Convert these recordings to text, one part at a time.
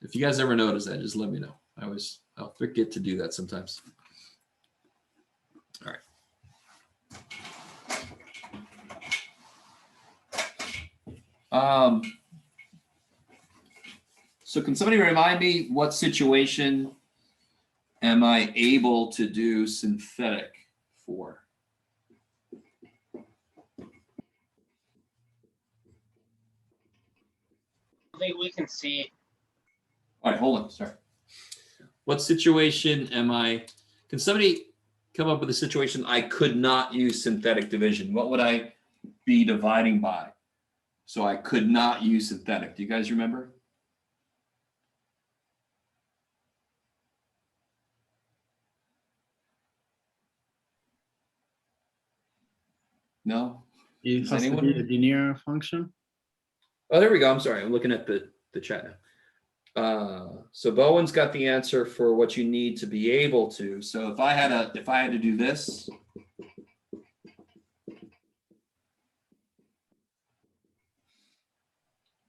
If you guys ever notice that, just let me know. I'll forget to do that sometimes. All right. So can somebody remind me what situation am I able to do synthetic for? I think we can see. All right, hold on, sorry. What situation can somebody come up with a situation I could not use synthetic division? What would I be dividing by? So I could not use synthetic. Do you guys remember? No? It has to be a linear function. Oh, there we go. I'm sorry. I'm looking at the chat now. So Bowen's got the answer for what you need to be able to. So if I had to do this, let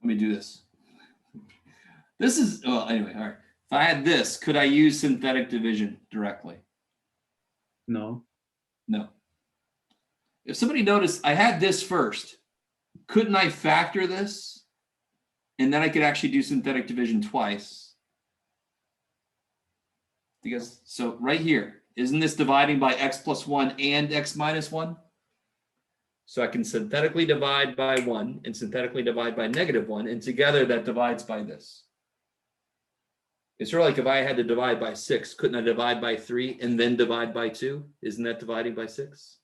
me do this. This is, well, anyway, all right. If I had this, could I use synthetic division directly? No. No. If somebody noticed I had this first, couldn't I factor this? And then I could actually do synthetic division twice. Because, so right here, isn't this dividing by x plus 1 and x minus 1? So I can synthetically divide by 1 and synthetically divide by -1, and together that divides by this. It's sort of like if I had to divide by 6, couldn't I divide by 3 and then divide by 2? Isn't that dividing by 6?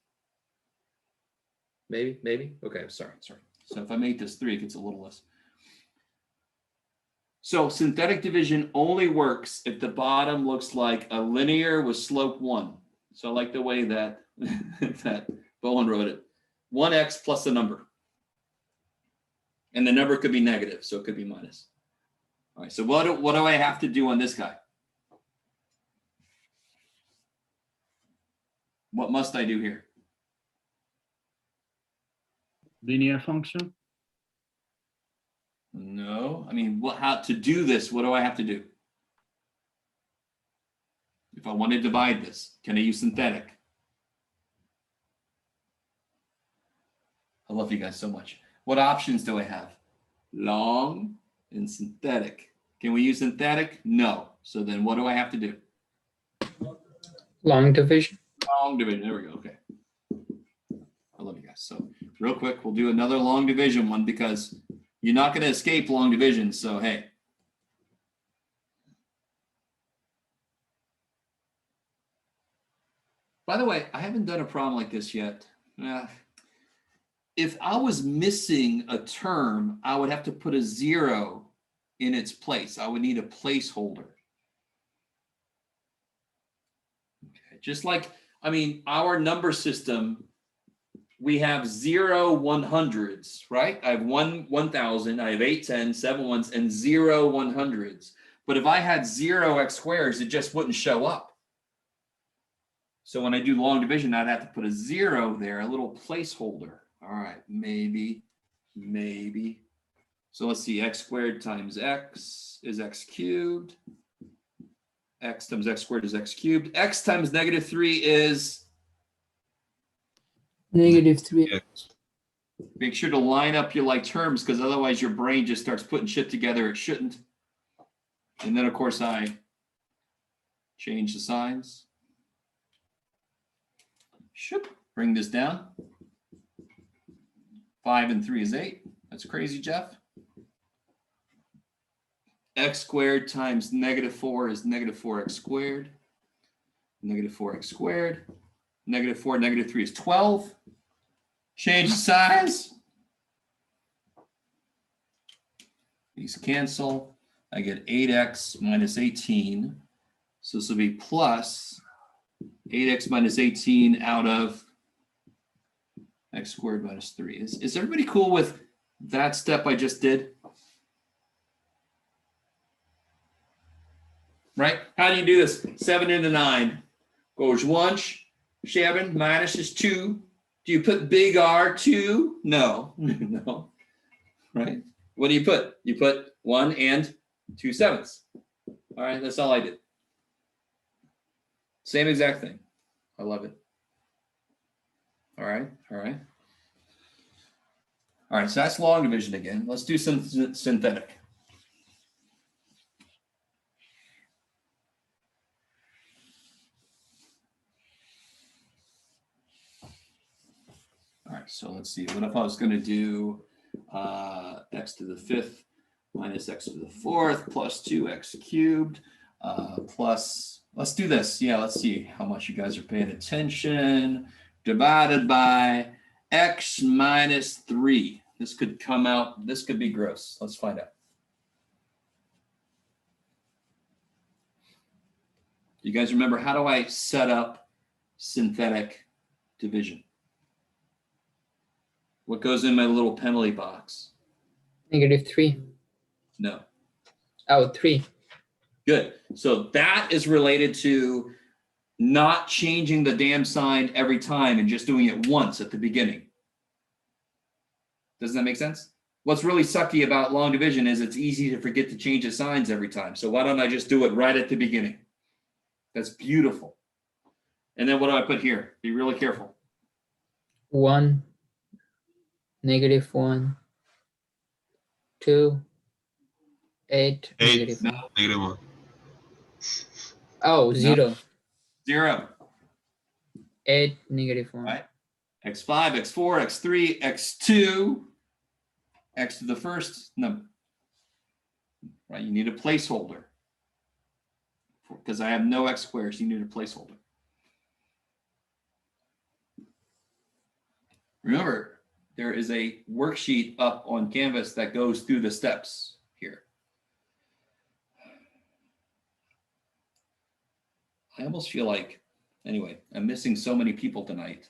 Maybe? Okay, sorry. So if I make this 3, it gets a little less. So synthetic division only works if the bottom looks like a linear with slope 1. So I like the way that, that Bowen wrote it. 1x plus a number. And the number could be negative, so it could be minus. All right, so what do I have to do on this guy? What must I do here? Linear function. No, I mean, how to do this? What do I have to do? If I want to divide this, can I use synthetic? I love you guys so much. What options do I have? Long and synthetic. Can we use synthetic? No. So then what do I have to do? Long division. Long division. There we go. Okay. I love you guys. So real quick, we'll do another long division one because you're not going to escape long division. So, hey. By the way, I haven't done a problem like this yet. If I was missing a term, I would have to put a 0 in its place. I would need a placeholder. Okay. Just like, I mean, our number system, we have 0 100s, right? I have 1,000, I have 8 10s, 7 1s, and 0 100s. But if I had 0 x squares, it just wouldn't show up. So when I do long division, I'd have to put a 0 there, a little placeholder. All right, maybe. So let's see, x squared times x is x cubed. X times x squared is x cubed. X times -3 is? -3. Make sure to line up your like terms because otherwise your brain just starts putting shit together it shouldn't. And then of course I change the signs. Shoop, bring this down. 5 and 3 is 8. That's crazy, Jeff. X squared times -4 is -4x squared. -4x squared. -4, -3 is 12. Change the size. These cancel. I get 8x minus 18. So this will be plus 8x minus 18 out of x squared minus 3. Is everybody cool with that step I just did? Right? How do you do this? 7 into 9 goes 1, 7 minus is 2. Do you put big R 2? No. No. Right? What do you put? You put 1 and 2/7. All right, that's all I did. Same exact thing. I love it. All right, all right. All right, so that's long division again. Let's do some synthetic. All right, so let's see. What if I was going to do x to the 5th minus x to the 4th plus 2x cubed plus, let's do this. Yeah, let's see how much you guys are paying attention. Divided by x minus 3. This could come out, this could be gross. Let's find out. You guys remember, how do I set up synthetic division? What goes in my little penalty box? -3. No. Oh, 3. Good. So that is related to not changing the damn sign every time and just doing it once at the beginning. Doesn't that make sense? What's really sucky about long division is it's easy to forget to change the signs every time. So why don't I just do it right at the beginning? That's beautiful. And then what do I put here? Be really careful. 1, -1, 2, 8, Eight. -1. -1. Oh, 0. 0. 8, -1. Right. x5, x4, x3, x2, x to the first number. Right, you need a placeholder. Because I have no x squares, you need a placeholder. Remember, there is a worksheet up on Canvas that goes through the steps here. I almost feel like, anyway, I'm missing so many people tonight.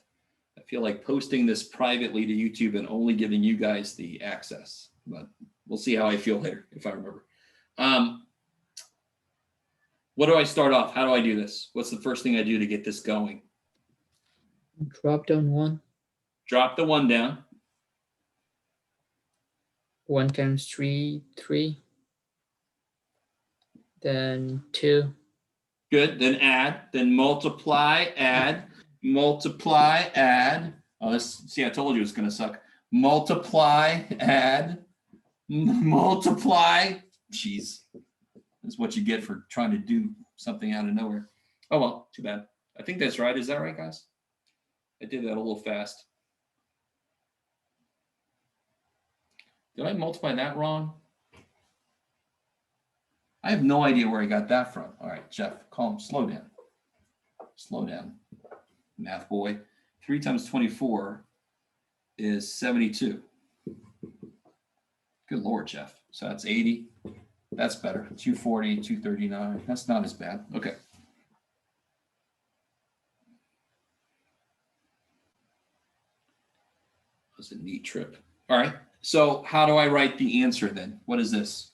I feel like posting this privately to YouTube and only giving you guys the access, but we'll see how I feel later if I remember. What do I start off? How do I do this? What's the first thing I do to get this going? Drop down 1. Drop the 1 down. 1 times 3, 3. Then 2. Good. Then add. Then multiply, add, multiply, add. Oh, this, see, I told you it's going to suck. Multiply, add, multiply. Jeez. That's what you get for trying to do something out of nowhere. Oh, well, too bad. I think that's right. Is that right, guys? I did that a little fast. Did I multiply that wrong? I have no idea where I got that from. All right, Jeff, calm, slow down. Slow down, math boy. 3 times 24 is 72. Good Lord, Jeff. So that's 80. That's better. 240, 239. That's not as bad. Okay. That was a neat trip. All right. So how do I write the answer then? What is this?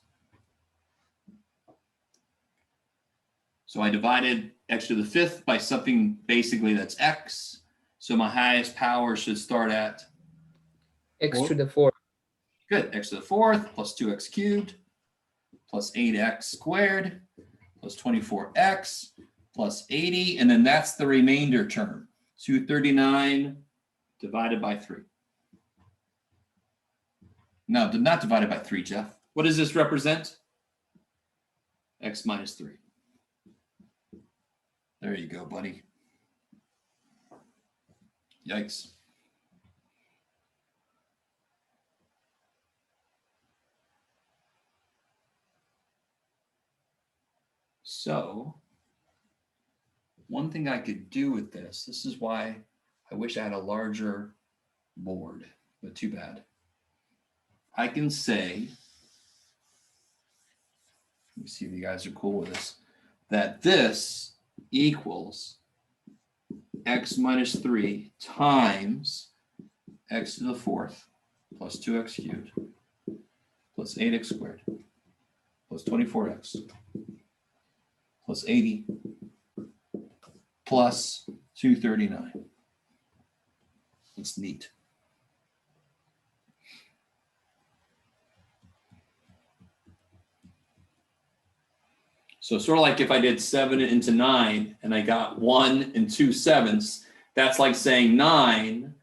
So I divided x to the 5th by something basically that's x. So my highest power should start at X to the 4. good, x to the 4th plus 2x cubed plus 8x squared plus 24x plus 80. And then that's the remainder term. 239 divided by 3. No, not divided by 3, Jeff. What does this represent? X minus 3. There you go, buddy. Yikes. So, one thing I could do with this is why I wish I had a larger board, but too bad. I can say, let me see if you guys are cool with this, that this equals x minus 3 times x to the 4th plus 2x cubed plus 8x squared plus 24x plus 80 plus 239. It's neat. So sort of like if I did 7 into 9 and I got 1 and 2/7, that's like saying 9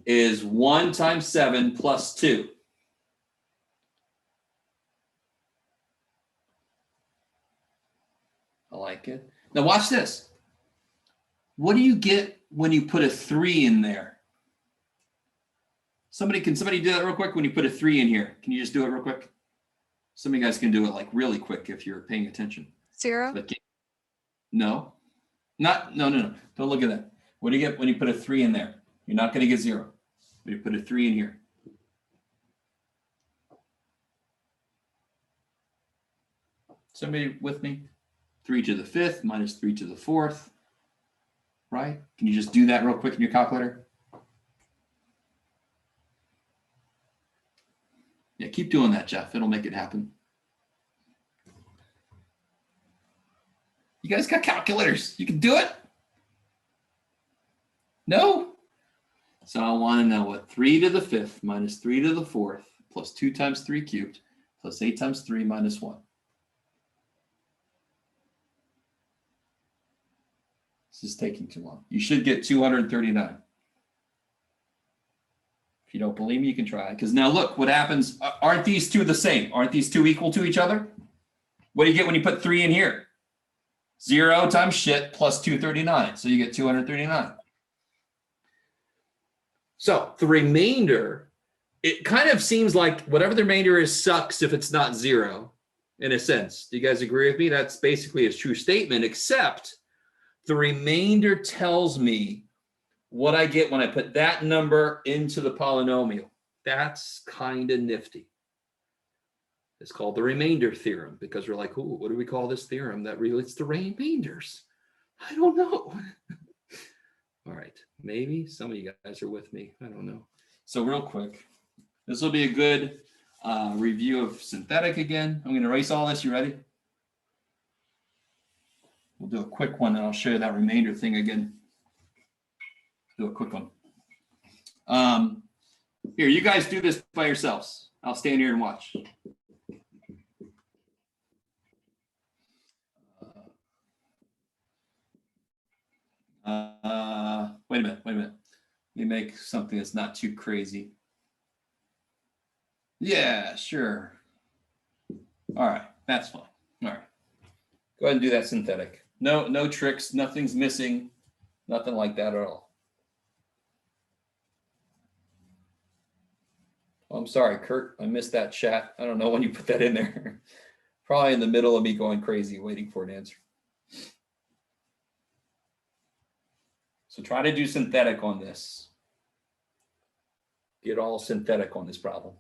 is 1 times 7 plus 2. I like it. Now watch this. What do you get when you put a 3 in there? Can somebody do that real quick when you put a 3 in here? Can you just do it real quick? Some of you guys can do it like really quick if you're paying attention. 0. But no. No. Don't look at that. What do you get when you put a 3 in there? You're not going to get 0. But you put a 3 in here. Somebody with me? 3 to the 5th minus 3 to the 4th. Right? Can you just do that real quick in your calculator? Yeah, keep doing that, Jeff. It'll make it happen. You guys got calculators. You can do it? No? So I want to know what 3 to the 5th minus 3 to the 4th plus 2 times 3 cubed plus 8 times 3 minus 1. This is taking too long. You should get 239. If you don't believe me, you can try. Because now look, what happens, aren't these two the same? Aren't these two equal to each other? What do you get when you put 3 in here? 0 times shit plus 239. So you get 239. So the remainder, it kind of seems like whatever the remainder is sucks if it's not 0, in a sense. Do you guys agree with me? That's basically a true statement, except the remainder tells me what I get when I put that number into the polynomial. That's kind of nifty. It's called the remainder theorem because we're like, ooh, what do we call this theorem that relates to remainders? I don't know. All right, maybe some of you guys are with me. I don't know. So real quick, this will be a good review of synthetic again. I'm going to erase all this. You ready? We'll do a quick one and I'll show you that remainder thing again. Do a quick one. Here, you guys do this by yourselves. I'll stand here and watch. Wait a minute. Let me make something that's not too crazy. Yeah, sure. All right, that's fine. All right. Go ahead and do that synthetic. No tricks, nothing's missing, nothing like that at all. Oh, I'm sorry, Kurt, I missed that chat. I don't know when you put that in there. Probably in the middle of me going crazy waiting for an answer. So try to do synthetic on this. Get all synthetic on this problem.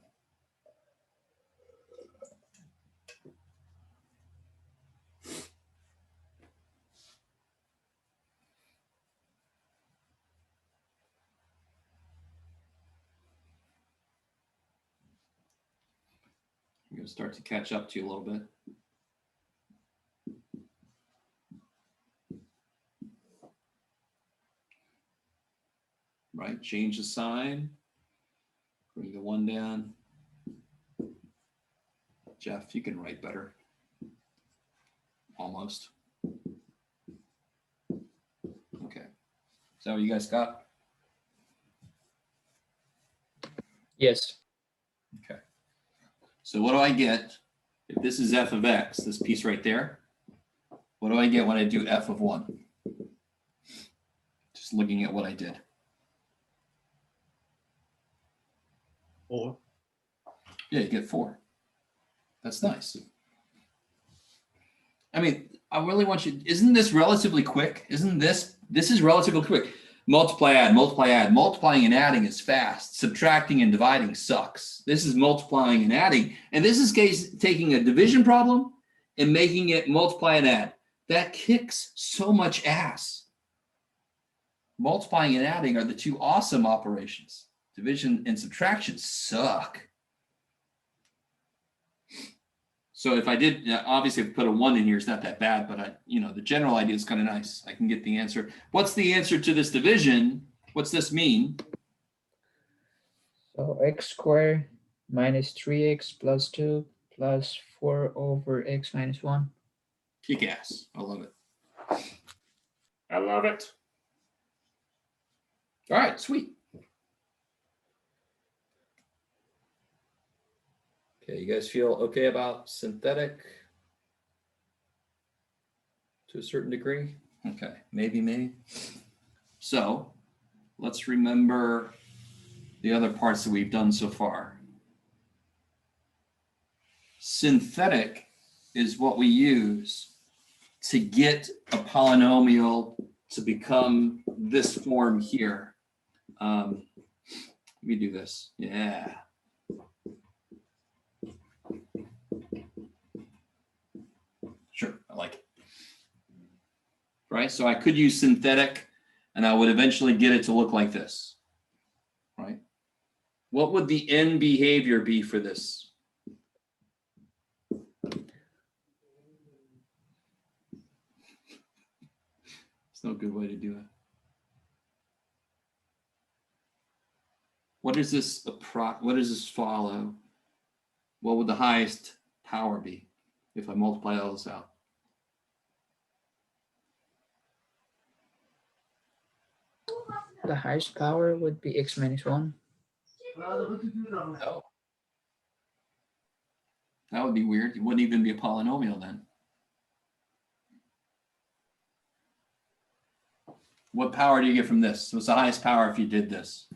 I'm going to start to catch up to you a little bit. Right, change the sign, bring the 1 down. Jeff, you can write better. Almost. Okay, is that what you guys got? Yes. Okay. So what do I get if this is f of x, this piece right there? What do I get when I do f of 1? Just looking at what I did. 4. Yeah, you get 4. That's nice. I mean, I really want you, isn't this relatively quick? Isn't this is relatively quick. Multiply, add, multiply, add. Multiplying and adding is fast. Subtracting and dividing sucks. This is multiplying and adding. And this is taking a division problem and making it multiply and add. That kicks so much ass. Multiplying and adding are the two awesome operations. Division and subtraction suck. So if I did, obviously if I put a 1 in here, it's not that bad, but the general idea is kind of nice. I can get the answer. What's the answer to this division? What's this mean? So x squared minus 3x plus 2 plus 4 over x minus 1. Kick ass. I love it. I love it. All right, sweet. Okay, you guys feel okay about synthetic to a certain degree? Okay, maybe. So let's remember the other parts that we've done so far. Synthetic is what we use to get a polynomial to become this form here. Let me do this. Yeah. Sure, I like it. Right, so I could use synthetic and I would eventually get it to look like this, right? What would the end behavior be for this? It's no good way to do it. What does this follow? What would the highest power be if I multiply all this out? The highest power would be x minus 1. No. That would be weird. It wouldn't even be a polynomial then. What power do you get from this? What's the highest power if you did this?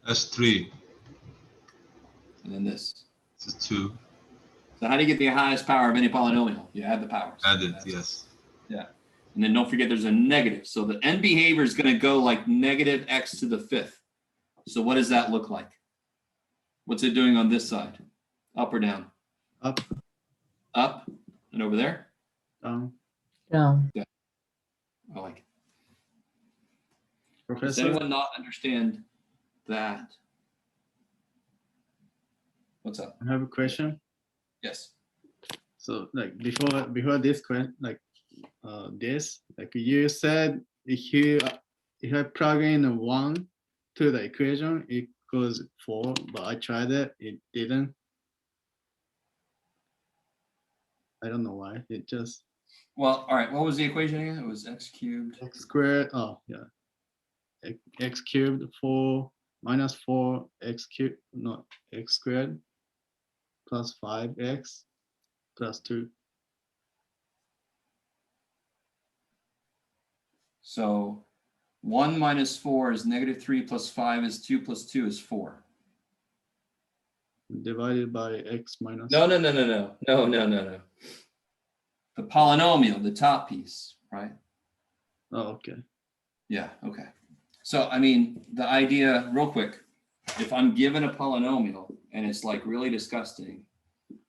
That's 3. And then this. This is 2. So how do you get the highest power of any polynomial? You add the powers. Added, yes. Yeah. And then don't forget there's a negative. So the end behavior is going to go like negative x to the 5th. So what does that look like? What's it doing on this side? Up or down? Up, Up. And over there? down. No. I like it. Does Professor, anyone not understand that? What's up? I have a question. Yes. So like before this question, like this, like you said, if I plug in a 1 to the equation, it goes 4, but I tried it, it didn't. I don't know why. It just Well, all right. What was the equation again? It was x cubed. x squared. Oh yeah, x cubed 4 minus 4 x cubed, not x squared plus 5x plus 2. So 1 minus 4 is negative 3 plus 5 is 2 plus 2 is 4. Divided by x minus. No. The polynomial, the top piece, right? Oh, okay. Yeah, okay. So, I mean, the idea, real quick, if I'm given a polynomial and it's like really disgusting,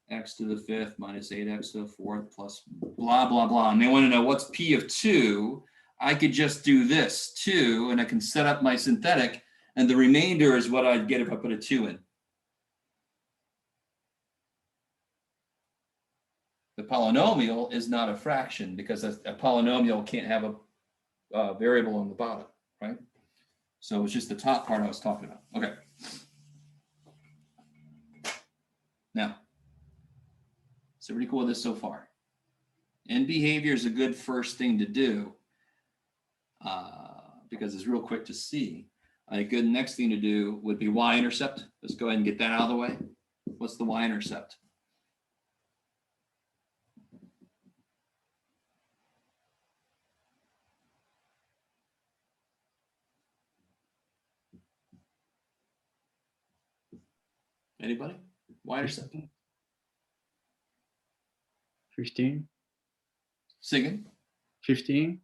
x to the 5th minus 8x to the 4th plus blah, blah, blah, and they want to know what's p of 2, I could just do this 2 and I can set up my synthetic and the remainder is what I'd get if I put a 2 in. The polynomial is not a fraction because a polynomial can't have a variable on the bottom, right? So it's just the top part I was talking about. Okay. Now, so pretty cool with this so far. End behavior is a good first thing to do because it's real quick to see. A good next thing to do would be Y-intercept. Let's go ahead and get that out of the way. What's the Y-intercept? Anybody? Y-intercept? 15. Sigyn? 15.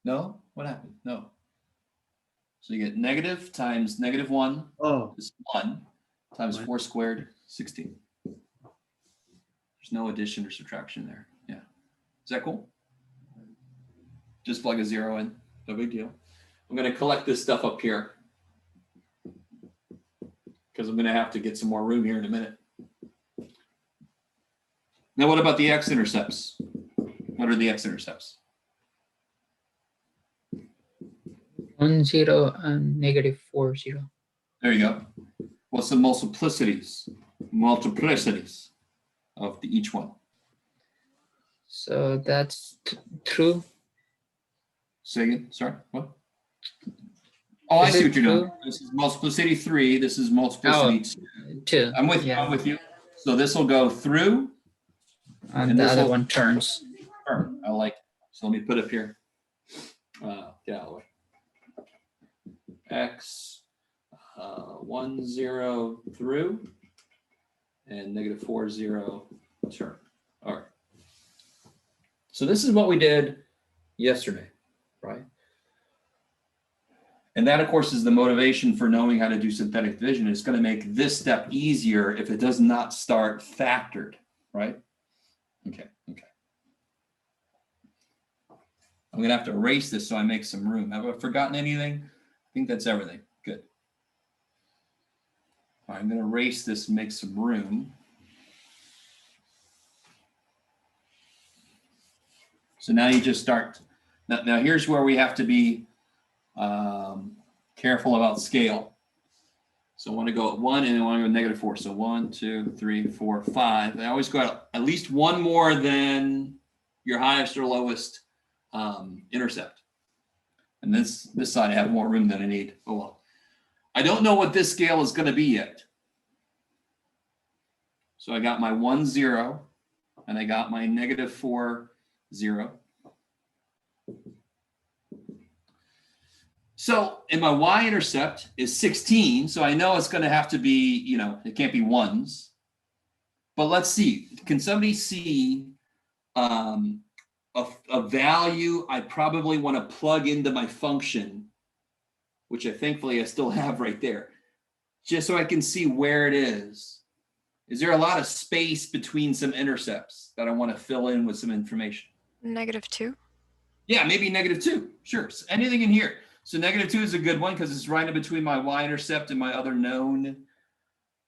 No? What happened? No. So you get negative times negative 1 Oh, is 1 times Right. 4 squared, 16. There's no addition or subtraction there. Yeah. Is that cool? Just plug a 0 in. No big deal. I'm going to collect this stuff up here because I'm going to have to get some more room here in a minute. Now, what about the X-intercepts? What are the X-intercepts? 1, 0, and negative 4, 0. There you go. What's the multiplicities? Multiplicities. of each one. So that's true. Say again, sorry, what? Oh, I Is see it what you're doing. true? This is multiplicity 3, this is multiplicity 2. 2. I'm with you, Yeah. I'm with you. So this will go through, And and the this other will- one turns. I like, so let me put up here. Get out of the way. X, 1, 0 through, and -4, 0 turn. All right. So this is what we did yesterday, right? And that, of course, is the motivation for knowing how to do synthetic division. It's going to make this step easier if it does not start factored, right? Okay. I'm going to have to erase this so I make some room. Have I forgotten anything? I think that's everything. Good. All right, I'm going to erase this and make some room. So now you just start. Now here's where we have to be careful about scale. So I want to go at 1 and I want to go -4. So 1, 2, 3, 4, 5. I always go at least one more than your highest or lowest intercept. And this side I have more room than I need. Oh well. I don't know what this scale is going to be yet. So I got my 1, 0, and I got my -4, 0. So, and my y-intercept is 16, so I know it's going to have to be, you know, it can't be ones. But let's see, can somebody see a value I probably want to plug into my function, which I thankfully I still have right there, just so I can see where it is. Is there a lot of space between some intercepts that I want to fill in with some information? -2. Yeah, maybe -2. Sure. So anything in here. So -2 is a good one because it's right in between my y-intercept and my other known.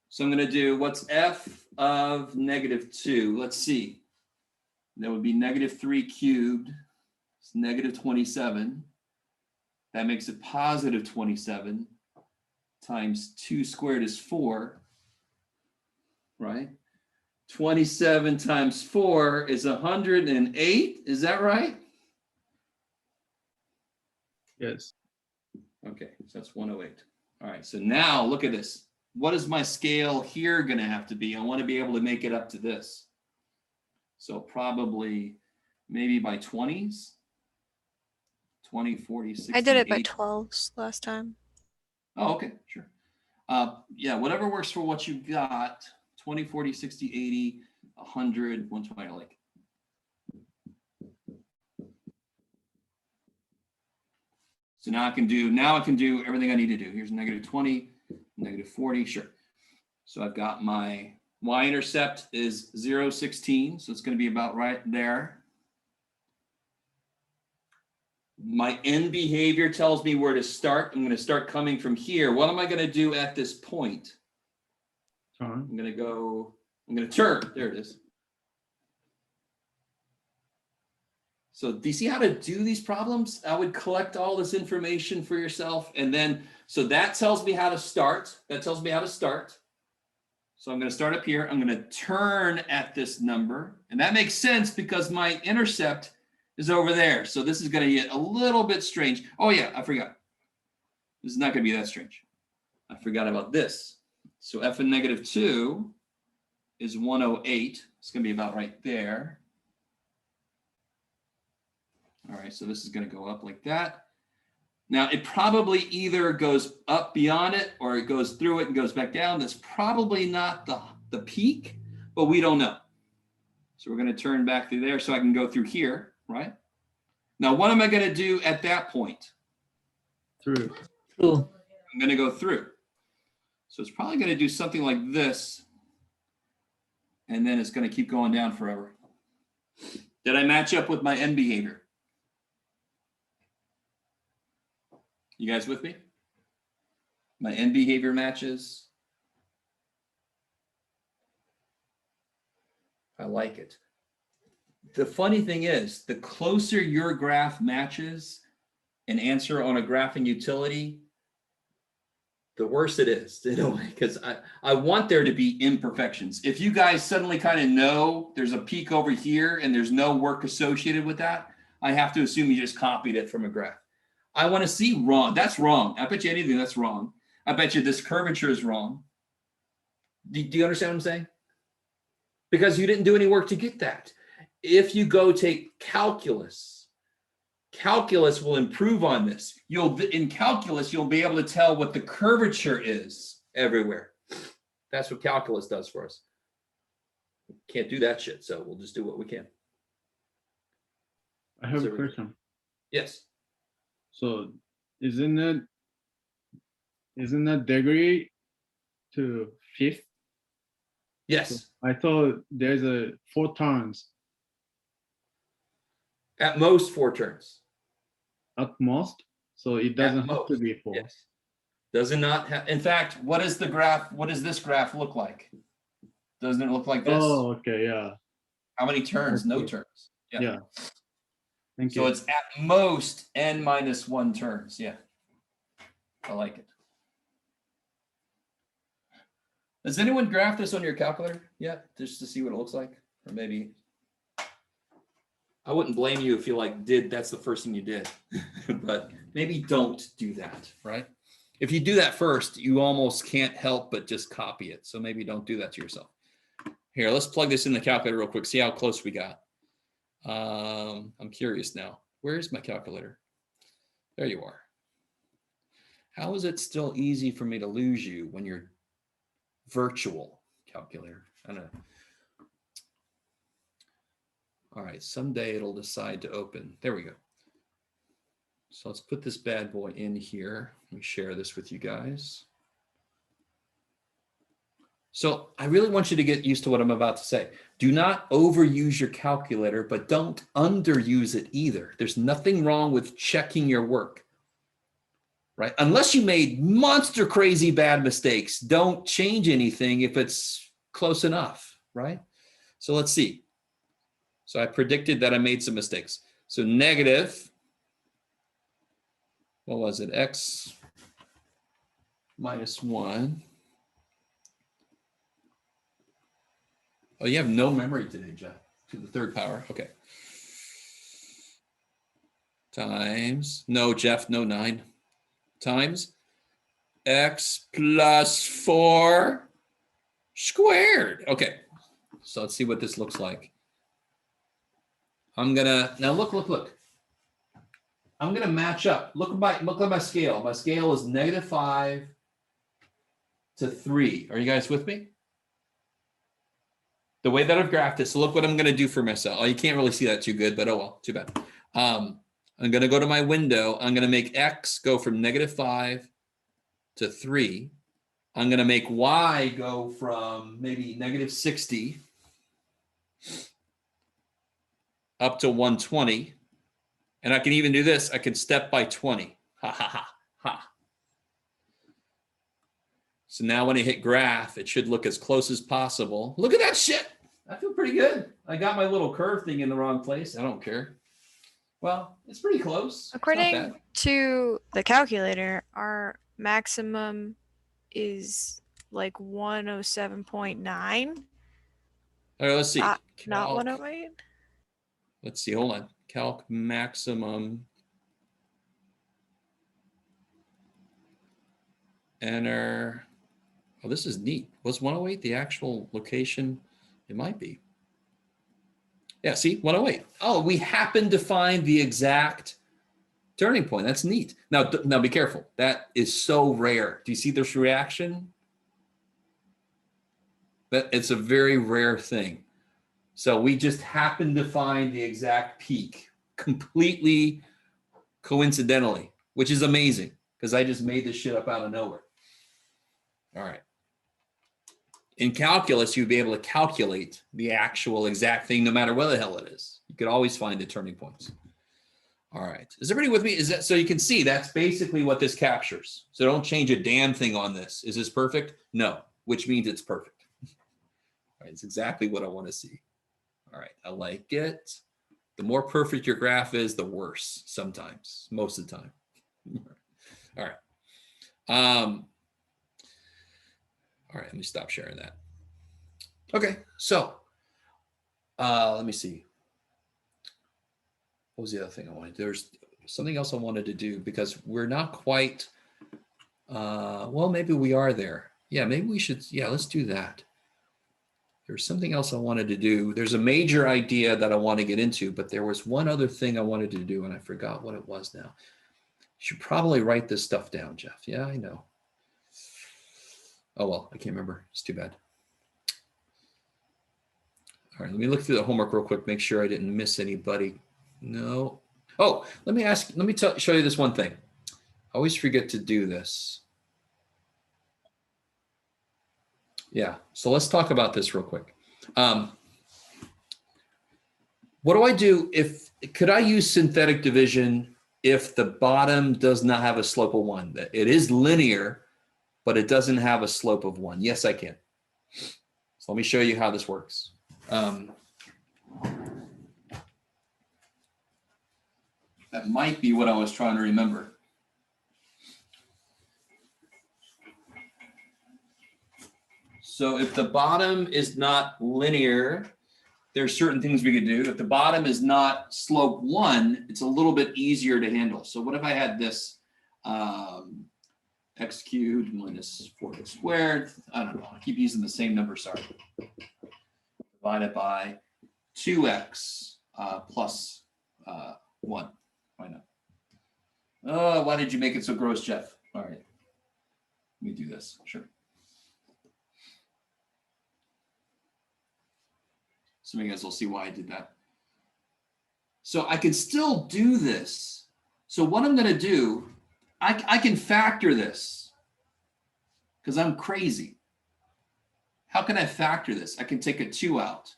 So I'm going to do what's f of -2. Let's see. That would be -3 cubed. It's -27. That makes it +27 times 2 squared is 4. Right? 27 times 4 is 108. Is that right? Yes. Okay, so that's 108. All right, so now look at this. What is my scale here going to have to be? I want to be able to make it up to this. So probably maybe by 20s. 20, 40, 60, I did it by 80. 12s last time. Oh, okay, sure. Yeah, whatever works for what you got. 20, 40, 60, 80, 100, 120, I like. So now I can do everything I need to do. Here's -20, -40, sure. So I've got my y-intercept is 0, 16, so it's going to be about right there. My end behavior tells me where to start. I'm going to start coming from here. What am I going to do at this point? Turn. I'm going to turn. There it is. So do you see how to do these problems? I would collect all this information for yourself. And then, so that tells me how to start. So I'm going to start up here. I'm going to turn at this number. And that makes sense because my intercept is over there. So this is going to get a little bit strange. Oh yeah, I forgot. This is not going to be that strange. I forgot about this. So f of -2 is 108. It's going to be about right there. All right, so this is going to go up like that. Now, it probably either goes up beyond it or it goes through it and goes back down. That's probably not the peak, but we don't know. So we're going to turn back through there so I can go through here, right? Now, what am I going to do at that point? Through. True. I'm going to go through. So it's probably going to do something like this. And then it's going to keep going down forever. Did I match up with my end behavior? You guys with me? My end behavior matches. I like it. The funny thing is, the closer your graph matches an answer on a graphing utility, the worse it is in a way, because I want there to be imperfections. If you guys suddenly kind of know there's a peak over here and there's no work associated with that, I have to assume you just copied it from a graph. I want to see wrong. That's wrong. I bet you anything that's wrong. I bet you this curvature is wrong. Do you understand what I'm saying? Because you didn't do any work to get that. If you go take calculus, calculus will improve on this. In calculus, you'll be able to tell what the curvature is everywhere. That's what calculus does for us. Can't do that shit, so we'll just do what we can. I have So a question. Yes. So isn't it degree to fifth? Yes. I thought there's a 4 terms At most 4 terms. at most, so it doesn't have to most, be 4. Yes. Does it not have, in fact, what is the graph? What does this graph look like? Doesn't it look like this? Oh, okay, yeah, How many turns? No Okay. turns. yeah. Thank So you. it's at most n minus 1 turns. Yeah. I like it. Has anyone graphed this on your calculator yet, just to see what it looks like? Or maybe I wouldn't blame you if you that's the first thing you did, but maybe don't do that, right? If you do that first, you almost can't help but just copy it. So maybe don't do that to yourself. Here, let's plug this in the calculator real quick, see how close we got. I'm curious now. Where's my calculator? There you are. How is it still easy for me to lose you when you're virtual calculator? I don't know. All right, someday it'll decide to open. There we go. So let's put this bad boy in here. Let me share this with you guys. So I really want you to get used to what I'm about to say. Do not overuse your calculator, but don't underuse it either. There's nothing wrong with checking your work, right? Unless you made monster crazy bad mistakes, don't change anything if it's close enough, right? So let's see. So I predicted that I made some mistakes. So negative, what was it? X minus 1. Oh, you have no memory today, Jeff, to the 3rd power. Okay. Times, no, Jeff, no 9. Times x plus 4 squared. Okay. So let's see what this looks like. I'm gonna, now look. I'm gonna match up. Look at my scale. My scale is -5 to 3. Are you guys with me? The way that I've graphed it, so look what I'm gonna do for myself. Oh, you can't really see that too good, but oh well, too bad. I'm gonna go to my window. I'm gonna make x go from -5 to 3. I'm gonna make y go from maybe -60 up to 120. And I can even do this. I can step by 20. Ha, ha, ha, ha. So now when I hit graph, it should look as close as possible. Look at that shit. I feel pretty good. I got my little curve thing in the wrong place. I don't care. Well, it's pretty close. It's not According bad. to the calculator, our maximum is like 107.9. All right, let's see. Not Calc- 108. Let's see. Hold on. Calc maximum. Enter. Oh, this is neat. Was 108 the actual location? It might be. Yeah, see, 108. Oh, we happen to find the exact turning point. That's neat. Now be careful. That is so rare. Do you see this reaction? But it's a very rare thing. So we just happen to find the exact peak completely coincidentally, which is amazing because I just made this shit up out of nowhere. All right. In calculus, you'd be able to calculate the actual exact thing no matter what the hell it is. You could always find the turning points. All right. Is everybody with me? Is that so you can see that's basically what this captures. So don't change a damn thing on this. Is this perfect? No, which means it's perfect. All right, it's exactly what I want to see. All right, I like it. The more perfect your graph is, the worse sometimes, most of the time. All right. All right, let me stop sharing that. Okay, so let me see. What was the other thing I wanted? There's something else I wanted to do because we're not quite, well, maybe we are there. Yeah, maybe we should, yeah, let's do that. There's something else I wanted to do. There's a major idea that I want to get into, but there was one other thing I wanted to do and I forgot what it was now. You should probably write this stuff down, Jeff. Yeah, I know. Oh, well, I can't remember. It's too bad. All right, let me look through the homework real quick, make sure I didn't miss anybody. No. Oh, let me show you this one thing. I always forget to do this. Yeah, so let's talk about this real quick. What do I do could I use synthetic division if the bottom does not have a slope of 1? It is linear, but it doesn't have a slope of 1. Yes, I can. So let me show you how this works. That might be what I was trying to remember. So if the bottom is not linear, there's certain things we could do. If the bottom is not slope 1, it's a little bit easier to handle. So what if I had this x cubed minus 4x squared? I don't know. I keep using the same number, sorry. Divided by 2x plus 1. Why not? Oh, why did you make it so gross, Jeff? All right. Let me do this. Sure. Some of you guys will see why I did that. So I can still do this. So what I'm going to do, I can factor this because I'm crazy. How can I factor this? I can take a 2 out.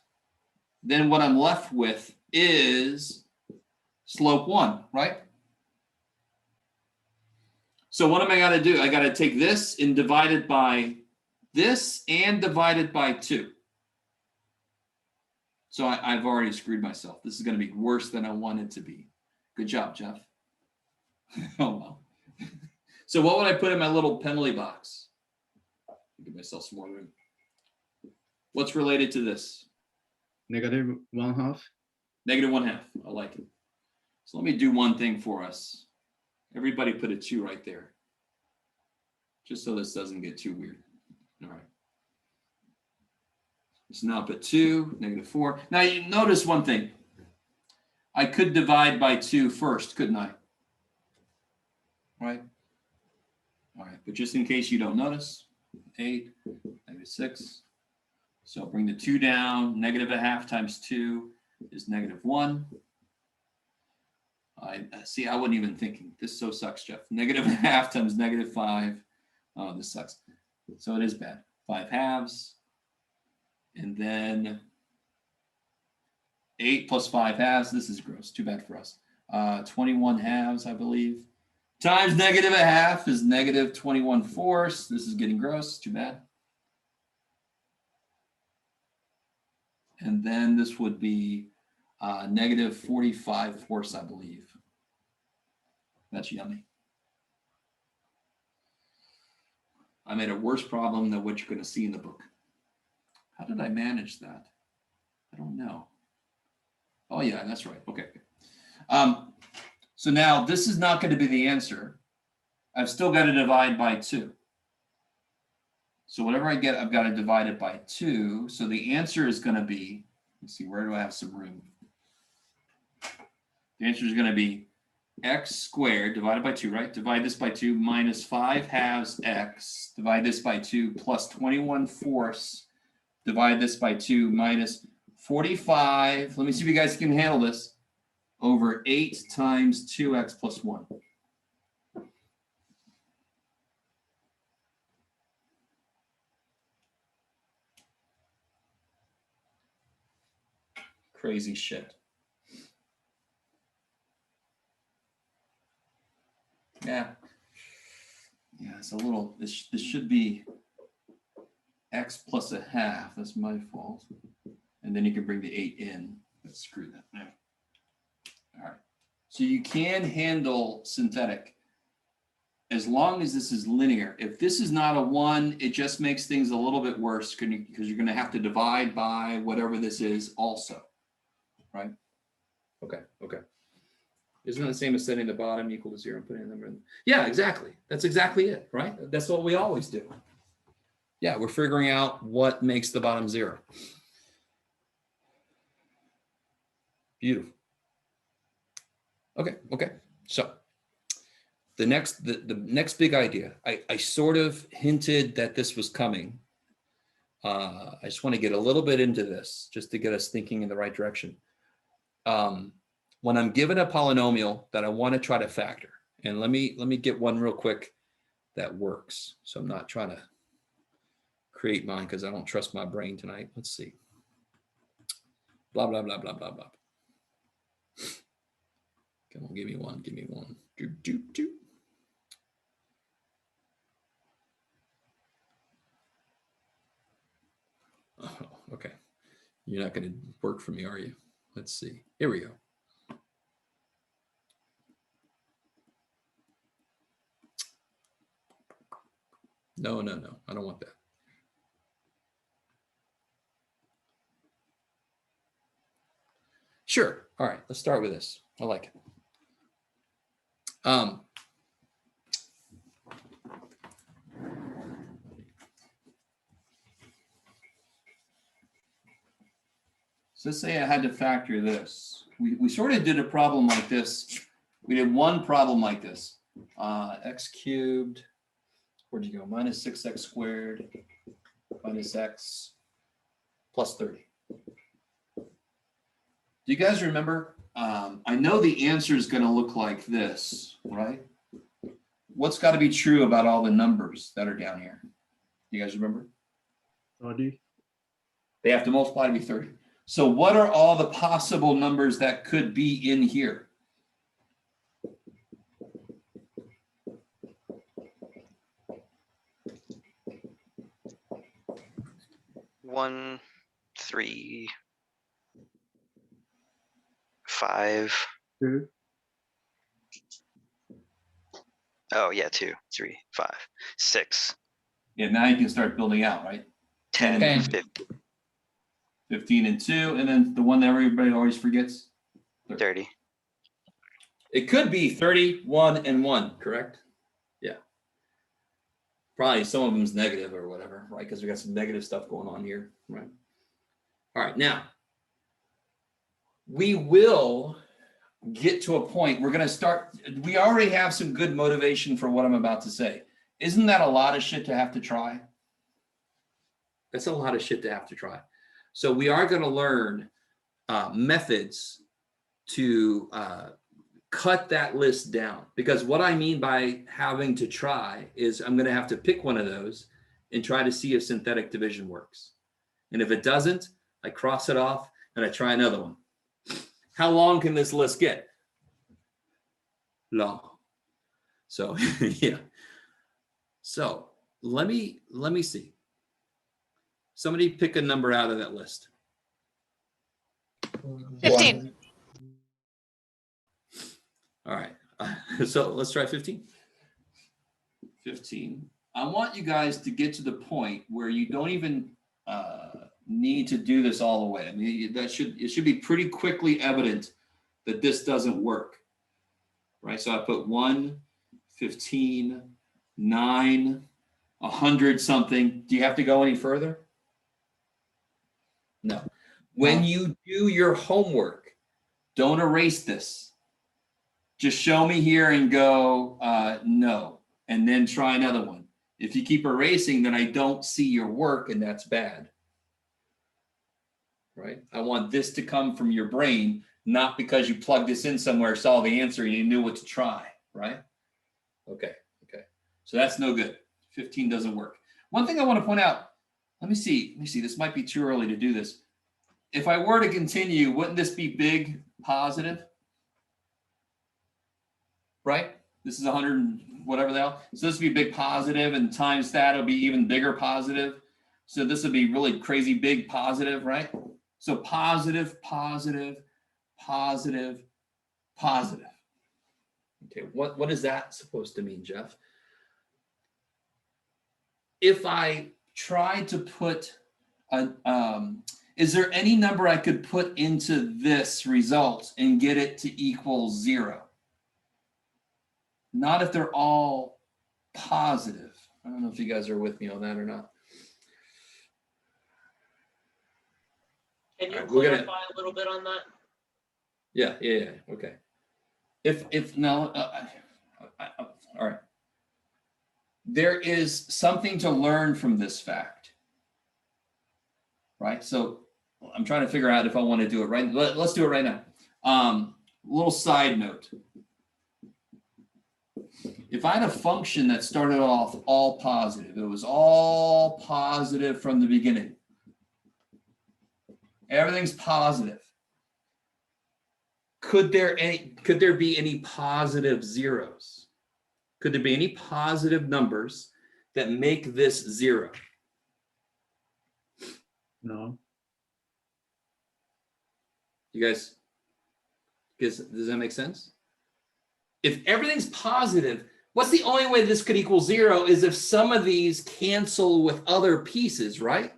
Then what I'm left with is slope 1, right? So what am I going to do? I got to take this and divide it by this and divide it by 2. So I've already screwed myself. This is going to be worse than I want it to be. Good job, Jeff. Oh, well. So what would I put in my little penalty box? Give myself some more room. What's related to this? Negative 1/2. Negative 1/2. I like it. So let me do one thing for us. Everybody put a 2 right there. Just so this doesn't get too weird. All right. So now put 2, negative 4. Now you notice one thing. I could divide by 2 first, couldn't I? Right? All right, but just in case you don't notice, 8, negative 6. So bring the 2 down. Negative 1/2 times 2 is negative 1. I see, I wasn't even thinking. This so sucks, Jeff. Negative 1/2 times negative 5. Oh, this sucks. So it is bad. 5 halves. And then 8 plus 5 halves. This is gross. Too bad for us. 21 halves, I believe. Times negative 1/2 is negative 21/4. This is getting gross. Too bad. And then this would be negative 45/4, I believe. That's yummy. I made a worse problem than what you're going to see in the book. How did I manage that? I don't know. Oh, yeah, that's right. Okay. So now this is not going to be the answer. I've still got to divide by 2. So whatever I get, I've got to divide it by 2. So the answer is going to be, let's see, where do I have some room? The answer is going to be x squared divided by 2, right? Divide this by 2 minus 5 halves x. Divide this by 2 plus 21/4. Divide this by 2 minus 45. Let me see if you guys can handle this. Over 8 times 2x plus 1. Crazy shit. Yeah. Yeah, it's a little, this should be x plus 1/2. That's my fault. And then you can bring the 8 in. Let's screw that. Yeah. All right. So you can handle synthetic. as long as this is linear. If this is not a 1, it just makes things a little bit worse because you're going to have to divide by whatever this is also, right? Okay, okay. Isn't that the same as setting the bottom equal to 0 and putting a number in? Yeah, exactly. That's exactly it, right? That's what we always do. Yeah, we're figuring out what makes the bottom 0. Beautiful. Okay, okay. So the next big idea, I sort of hinted that this was coming. I just want to get a little bit into this just to get us thinking in the right direction. When I'm given a polynomial that I want to try to factor, and let me get one real quick that works. So I'm not trying to create mine because I don't trust my brain tonight. Let's see. Blah, blah, blah, blah, blah, blah. Come on, give me one, give me one. Do, do, do. Oh, okay. You're not going to work for me, are you? Let's see. Here we go. No, no, no. I don't want that. Sure. All right. Let's start with this. I like it. So let's say I had to factor this. We sort of did a problem like this. We did one problem like this. X cubed, where'd you go? Minus 6x squared minus x plus 30. Do you guys remember? I know the answer is going to look like this, right? What's got to be true about all the numbers that are down here? You guys remember? 30. They have to multiply to be 30. So what are all the possible numbers that could be in here? 1, 3, 5. 2. Oh yeah, 2, 3, 5, 6. Yeah, now you can start building out, right? 10, 10. 15, 15 and 2, and then the one that everybody always forgets. 30. It could be 31 and 1, correct? Yeah. Probably some of them's negative or whatever, right? Because we got some negative stuff going on here, right? All right, now we will get to a point. We're going to start. We already have some good motivation for what I'm about to say. Isn't that a lot of shit to have to try? That's a lot of shit to have to try. So we are going to learn methods to cut that list down, because what I mean by having to try is I'm going to have to pick one of those and try to see if synthetic division works. And if it doesn't, I cross it off and I try another one. How long can this list get? Long. So yeah. So let me see. Somebody pick a number out of that list. 15. All right. So let's try 15. 15. I want you guys to get to the point where you don't even need to do this all the way. I mean, it should be pretty quickly evident that this doesn't work, right? So I put 1, 15, 9, 100 something. Do you have to go any further? No. When you do your homework, don't erase this. Just show me here and go, no, and then try another one. If you keep erasing, then I don't see your work, and that's bad. Right? I want this to come from your brain, not because you plugged this in somewhere, saw the answer, and you knew what to try, right? Okay, okay. So that's no good. 15 doesn't work. One thing I want to point out, let me see, this might be too early to do this. If I were to continue, wouldn't this be big positive? Right? This is 100 and whatever the hell. So this would be big positive, and times that will be even bigger positive. So this would be really crazy big positive, right? So positive, positive, positive, positive. Okay, what is that supposed to mean, Jeff? if I tried to put a, is there any number I could put into this result and get it to equal 0? Not if they're all positive. I don't know if you guys are with me on that or not. Can you Alright, we're gonna- clarify a little bit on that? Yeah, okay. If no, all right. There is something to learn from this fact, right? So I'm trying to figure out if I want to do it right. Let's do it right now. Little side note. If I had a function that started off all positive, it was all positive from the beginning. Everything's positive. Could there be any positive zeros? Could there be any positive numbers that make this 0? No. You guys, does that make sense? If everything's positive, what's the only way this could equal 0 is if some of these cancel with other pieces, right?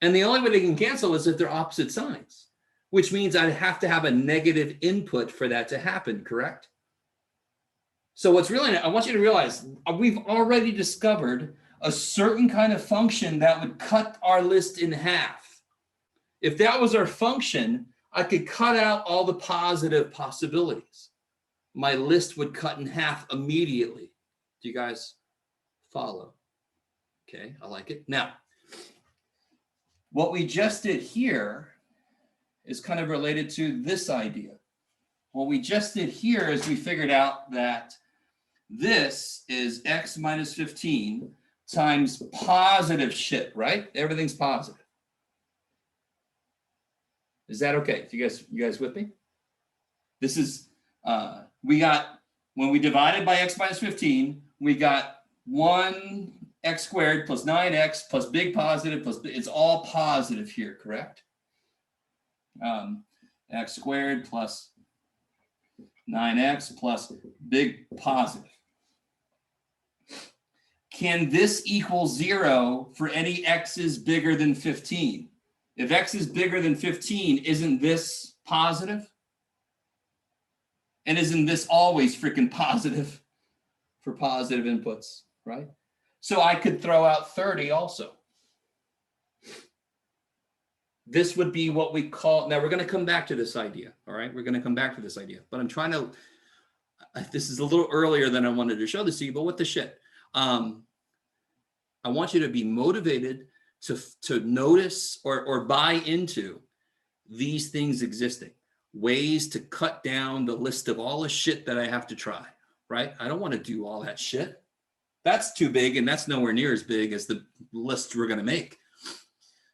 And the only way they can cancel is if they're opposite signs, which means I'd have to have a negative input for that to happen, correct? So what's really, I want you to realize, we've already discovered a certain kind of function that would cut our list in half. If that was our function, I could cut out all the positive possibilities. My list would cut in half immediately. Do you guys follow? Okay, I like it. Now, what we just did here is kind of related to this idea. What we just did here is we figured out that this is x minus 15 times positive shit, right? Everything's positive. Is that okay? You guys with me? This is, we got, when we divided by x minus 15, we got 1x squared plus 9x plus big positive plus, it's all positive here, correct? X squared plus 9x plus big positive. Can this equal 0 for any x's bigger than 15? If x is bigger than 15, isn't this positive? And isn't this always freaking positive for positive inputs, right? So I could throw out 30 also. This would be what we call, now we're going to come back to this idea, all right? We're going to come back to this idea, but I'm trying to, this is a little earlier than I wanted to show this to you, but what the shit? I want you to be motivated to notice or buy into these things existing, ways to cut down the list of all the shit that I have to try, right? I don't want to do all that shit. That's too big, and that's nowhere near as big as the list we're going to make.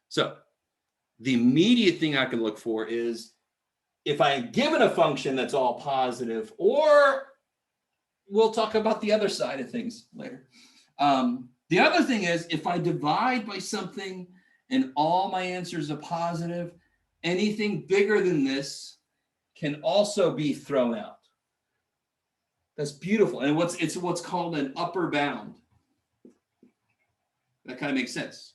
So the immediate thing I can look for is if I give it a function that's all positive, or we'll talk about the other side of things later. The other thing is if I divide by something and all my answers are positive, anything bigger than this can also be thrown out. That's beautiful. And it's what's called an upper bound. That kind of makes sense.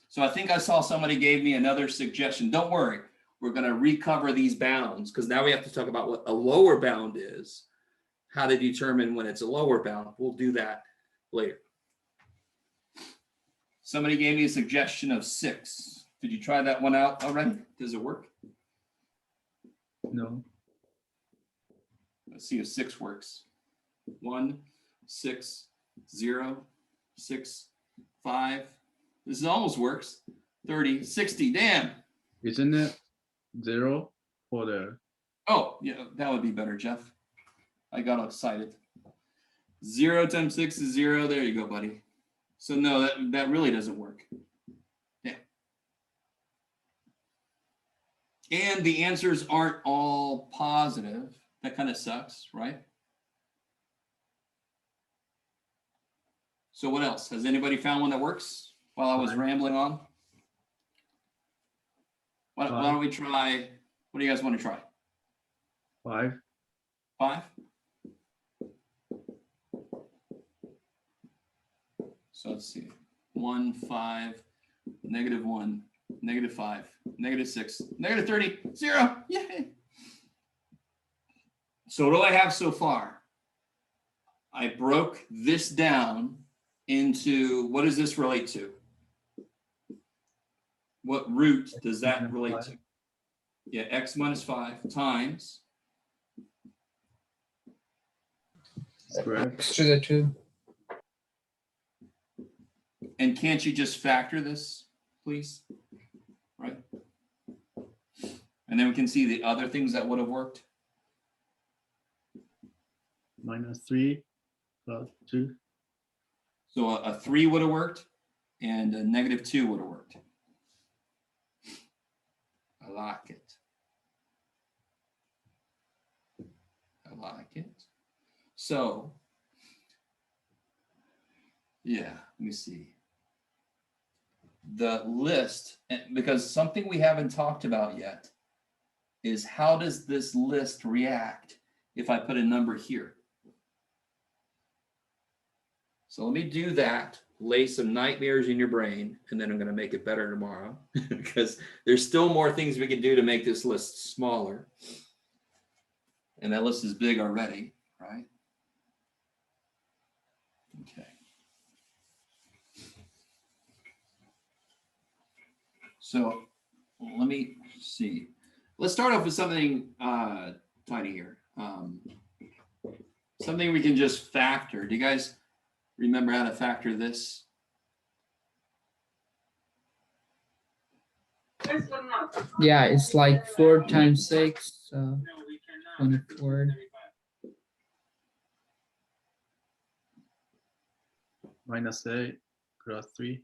So I think I saw somebody gave me another suggestion. Don't worry, we're going to recover these bounds because now we have to talk about what a lower bound is, how to determine when it's a lower bound. We'll do that later. Somebody gave me a suggestion of 6. Did you try that one out already? Does it work? No. Let's see if 6 works. 1, 6, 0, 6, 5. This almost works. 30, 60. Damn. Isn't it 0 for the? Oh, yeah, that would be better, Jeff. I got excited. 0 times 6 is 0. There you go, buddy. So no, that really doesn't work. Yeah. And the answers aren't all positive. That kind of sucks, right? So what else? Has anybody found one that works while I was rambling on? Why don't we try, what do you guys want to try? 5. 5? So let's see, 1, 5, -1, -5, -6, -30, 0. Yay. So what do I have so far? I broke this down into, what does this relate to? What root does that relate to? Yeah, x minus 5 times. Square. X to the 2. And can't you just factor this, please? Right. And then we can see the other things that would have worked. -3 plus 2. So a 3 would have worked and a -2 would have worked. I like it. I like it. So, yeah, let me see. The list, because something we haven't talked about yet is how does this list react if I put a number here? So let me do that, lay some nightmares in your brain, and then I'm going to make it better tomorrow because there's still more things we can do to make this list smaller. And that list is big already, right? Okay. So let me see. Let's start off with something tiny here. Something we can just factor. Do you guys remember how to factor this? Yeah, it's like 4 times 6, 24. -8 plus 3.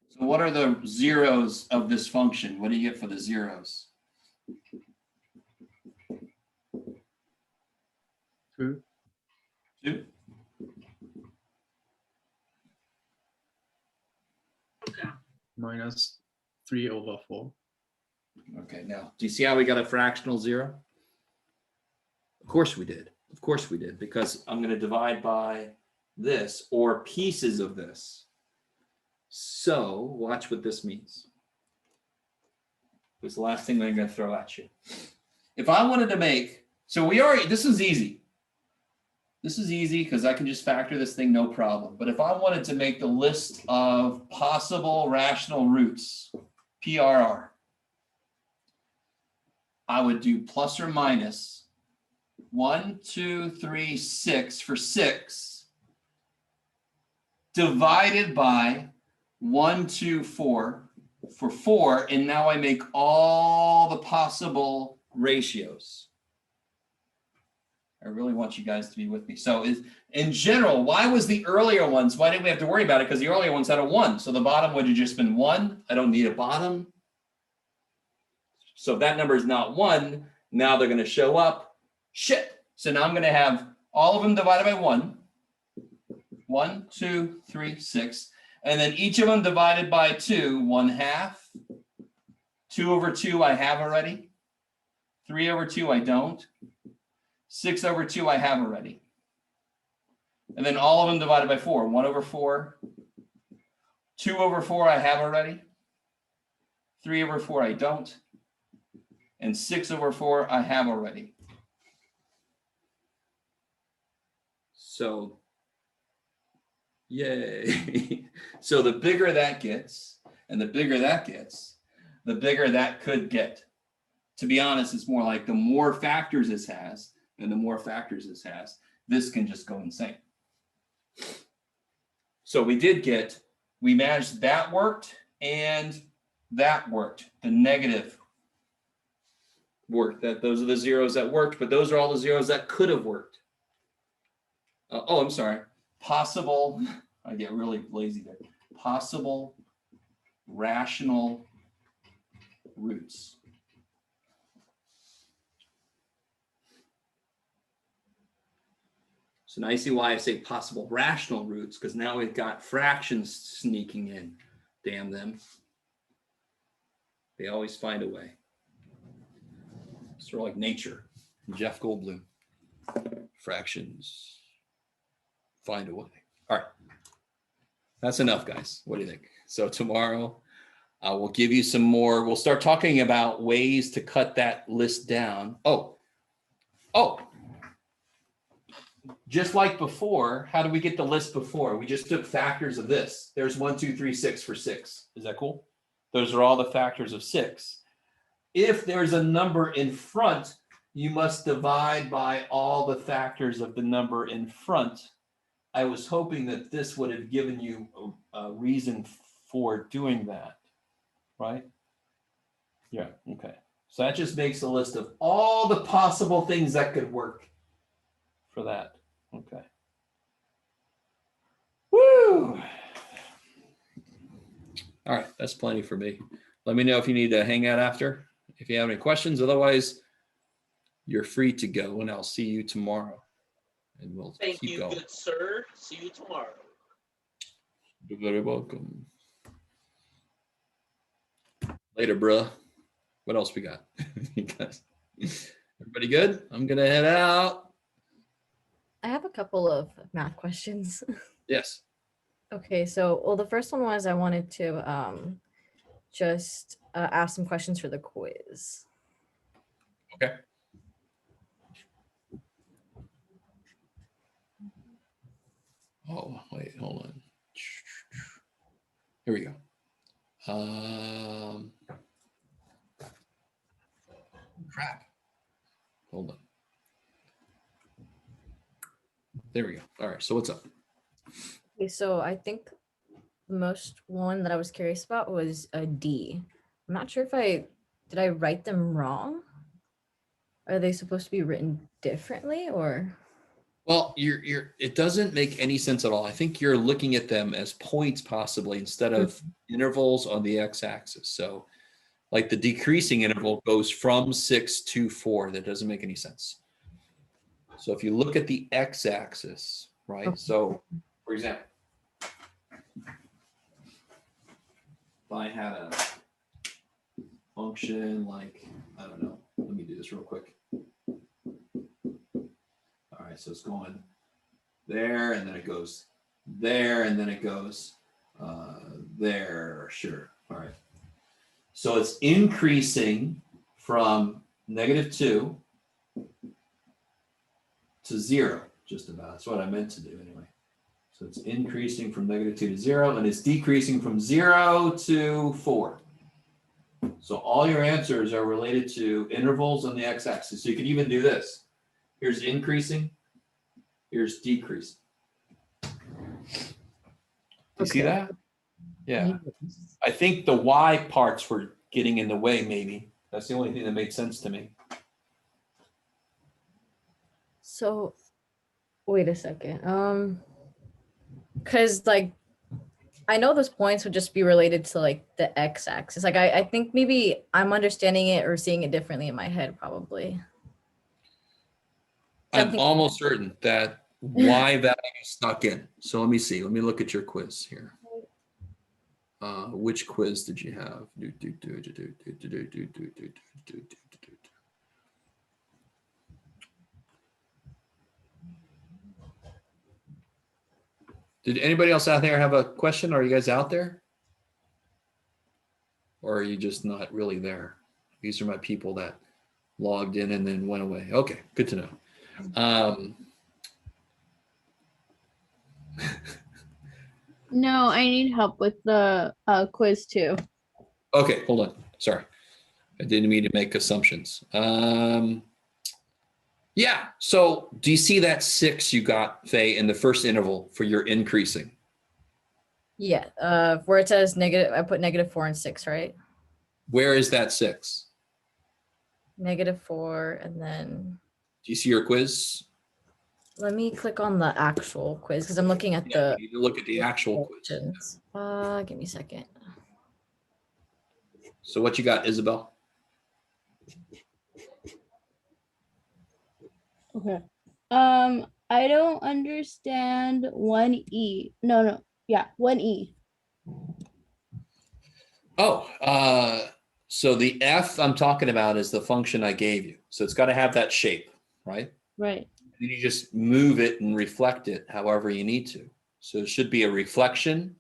So what are the zeros of this function? What do you get for the zeros? 2. 2? -3/4. Okay, now, do you see how we got a fractional 0? Of course we did. Of course we did, because I'm going to divide by this or pieces of this. So watch what this means. It's the last thing I'm going to throw at you. If I wanted to make, so we already, this is easy. This is easy because I can just factor this thing, no problem. But if I wanted to make the list of possible rational roots, PRR, I would do plus or minus 1, 2, 3, 6 for 6 divided by 1, 2, 4 for 4. And now I make all the possible ratios. I really want you guys to be with me. So in general, why was the earlier ones, why didn't we have to worry about it? Because the earlier ones had a 1. So the bottom would have just been 1. I don't need a bottom. So if that number is not 1, now they're going to show up. Shit. So now I'm going to have all of them divided by 1. 1, 2, 3, 6. And then each of them divided by 2, 1/2. 2/2 I have already. 3/2 I don't. 6/2 I have already. And then all of them divided by 4. 1/4. 2/4 I have already. 3/4 I don't. And 6/4 I have already. So, yay. So the bigger that gets, and the bigger that gets, the bigger that could get. To be honest, it's more like the more factors this has, and the more factors this has, this can just go insane. So we managed that worked and that worked. The negative worked. Those are the zeros that worked, but those are all the zeros that could have worked. I'm sorry. Possible, I get really lazy there. Possible rational roots. So now you see why I say possible rational roots, because now we've got fractions sneaking in. Damn them. They always find a way. Sort of like nature. Jeff Goldblum. Fractions find a way. All right. That's enough, guys. What do you think? So tomorrow, we'll give you some more. We'll start talking about ways to cut that list down. Oh, just like before, how did we get the list before? We just took factors of this. There's 1, 2, 3, 6 for 6. Is that cool? Those are all the factors of 6. If there's a number in front, you must divide by all the factors of the number in front. I was hoping that this would have given you a reason for doing that, right? Yeah, okay. So that just makes a list of all the possible things that could work for that. Okay. Woo! All right, that's plenty for me. Let me know if you need to hang out after, if you have any questions. Otherwise, you're free to go, and I'll see you tomorrow. And we'll Thank keep you, going. good sir. See you tomorrow. You're very welcome. Later, bruh. What else we got? You guys, everybody good? I'm gonna head out. I have a couple of math questions. Yes. Okay, so well, the first one was I wanted to just ask some questions for the quiz. Okay. Oh, wait, hold on. Here we go. Crap. Hold on. There we go. All right. So what's up? Okay, so I think the most one that I was curious about was a D. I'm not sure if did I write them wrong? Are they supposed to be written differently or? Well, it doesn't make any sense at all. I think you're looking at them as points possibly instead of intervals on the x-axis. So like the decreasing interval goes from 6 to 4. That doesn't make any sense. So if you look at the x-axis, right? Okay. So for example, if I had a function like, I don't know, let me do this real quick. All right, so it's going there, and then it goes there, and then it goes there. Sure. All right. So it's increasing from -2 to 0, just about. That's what I meant to do anyway. So it's increasing from -2 to 0, and it's decreasing from 0 to 4. So all your answers are related to intervals on the x-axis. So you can even do this. Here's increasing, here's decreasing. You see that? Yeah. I think the y parts were getting in the way, maybe. That's the only thing that made sense to me. So wait a second. Because like I know those points would just be related to like the x-axis. Like I think maybe I'm understanding it or seeing it differently in my head, probably. I'm almost certain that y value snuck in. So let me see. Let me look at your quiz here. Which quiz did you have? Did anybody else out there have a question? Are you guys out there? Or are you just not really there? These are my people that logged in and then went away. Okay, good to know. No, I need help with the quiz too. Okay, hold on. Sorry. I didn't mean to make assumptions. Yeah, so do you see that 6 you got, Faye, in the first interval for your increasing? Yeah, where it says negative, I put -4 and 6, right? Where is that 6? -4, and then Do you see your quiz? let me click on the actual quiz because I'm looking at Yeah, you need to look at the actual quiz. questions. Give me a second. So what you got, Isabel? Okay. I don't understand 1E. No. Yeah, 1E. Oh, So the f I'm talking about is the function I gave you. So it's got to have that shape, right? Right. Then you just move it and reflect it however you need to. So it should be a reflection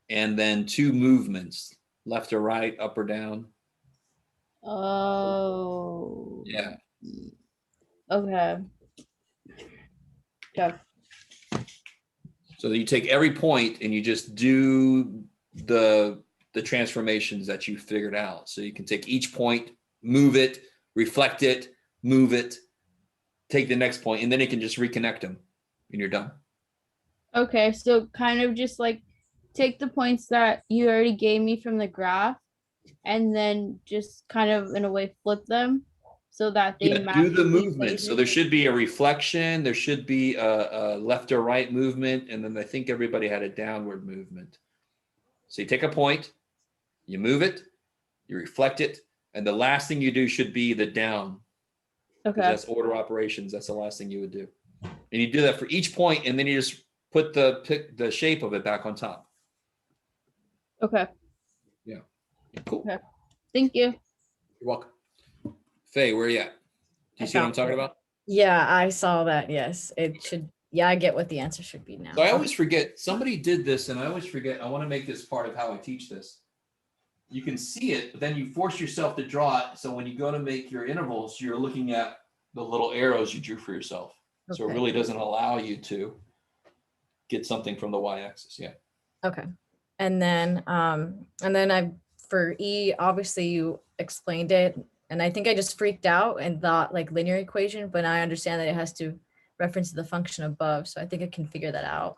and then two movements, left or right, up or down. Oh. Yeah. Okay. Yeah. So you take every point and you just do the transformations that you figured out. So you can take each point, move it, reflect it, move it, take the next point, and then you can just reconnect them and you're done. Okay, so kind of just like take the points that you already gave me from the graph and then just kind of in a way flip them so that they Yeah, match do the the movement. So there equation. should be a reflection, there should be a left or right movement, and then I think everybody had a downward movement. So you take a point, you move it, you reflect it, and the last thing you do should be the down. Because Okay. that's order operations. That's the last thing you would do. And you do that for each point, and then you just put the shape of it back on top. Okay. Cool. Okay. Thank you. You're welcome. Faye, where are you at? Do you see what I'm talking about? Yeah, I saw that. Yes, it should. Yeah, I get what the answer should be now. So I always forget, somebody did this, and I always forget, I want to make this part of how I teach this. You can see it, but then you force yourself to draw it. So when you go to make your intervals, you're looking at the little arrows you drew for yourself. So it Okay. really doesn't allow you to get something from the y-axis. Yeah. Okay. And then I for E, obviously you explained it, and I think I just freaked out and thought like linear equation, but now I understand that it has to reference the function above, so I think I can figure that out.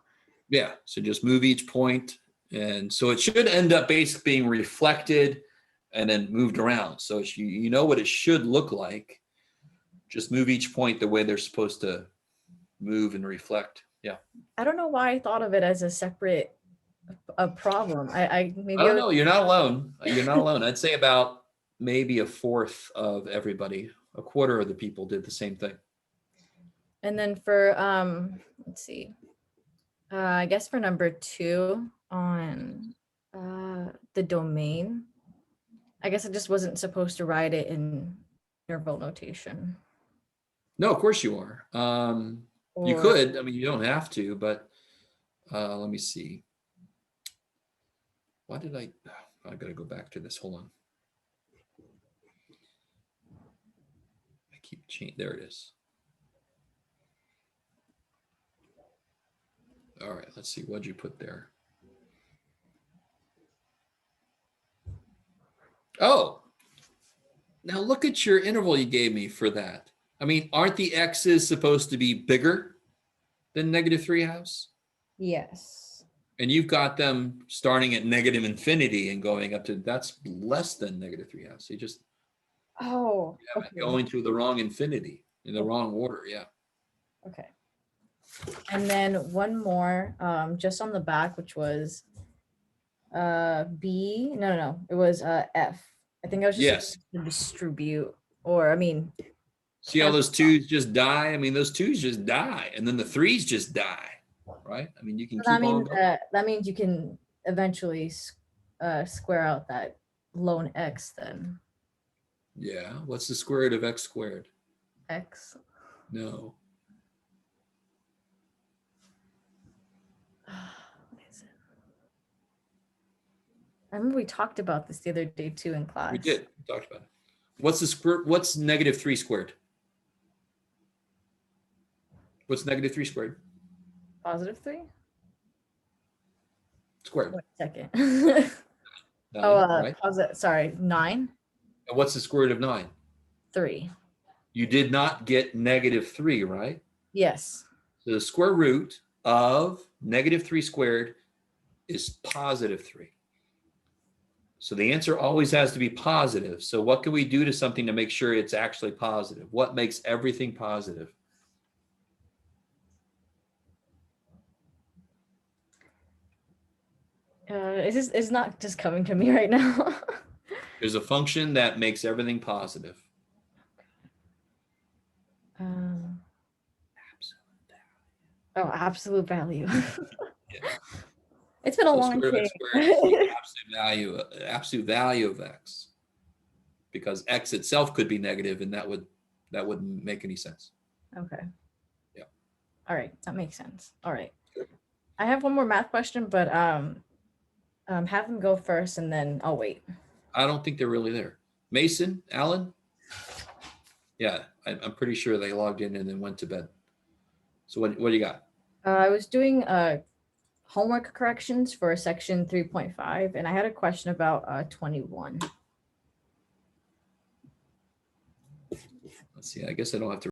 Yeah. So just move each point. And so it should end up basically being reflected and then moved around. So you know what it should look like. Just move each point the way they're supposed to move and reflect. Yeah. I don't know why I thought of it as a separate a problem. I maybe I don't know. You're not alone. You're not alone. I'd say about maybe a fourth of everybody, a quarter of the people did the same thing. And then for let's see, I guess for number 2 on the domain, I guess I just wasn't supposed to write it in interval notation. No, of course you are. You Or- could. I mean, you don't have to, but let me see. Why did I got to go back to this. Hold on. I keep changing. There it is. All right, let's see. What'd you put there? Oh, now look at your interval you gave me for that. I mean, aren't the x's supposed to be bigger than -3/2? Yes. And you've got them starting at negative infinity and going up to, that's less than -3/2. So you just Oh, have it okay. going to the wrong infinity in the wrong order. Yeah. Okay. And then one more, just on the back, which was B. No, it was F. I think I was just Yes. supposed to distribute, or I mean, See how those twos just die? I mean, those twos just die, and then the threes just die, right? I mean, you can so keep on going. that means you can eventually square out that lone X then. Yeah. What's the square root of x squared? X. No. What is it? I remember we talked about this the other day too in class. We did. We talked about it. What's the square? What's -3 squared? What's -3 squared? +3? Squared. Wait a second. Nine, Oh, right? sorry, 9, And what's the square root of 9? 3. You did not get -3, right? Yes. So the square root of -3 squared is +3. So the answer always has to be positive. So what can we do to something to make sure it's actually positive? What makes everything positive? It's not just coming to me right now. There's a function that makes everything positive. Absolute value. Yeah. It's been a So long square root of day. x squared is the absolute value of x. because X itself could be negative, and that wouldn't make any sense. Okay. Yeah. All right, that makes sense. All right. I have one more math question, but have them go first and then I'll wait. I don't think they're really there. Mason, Alan? Yeah, I'm pretty sure they logged in and then went to bed. So what do you got? I was doing homework corrections for section 3.5, and I had a question about 21. Let's see. I guess I don't have to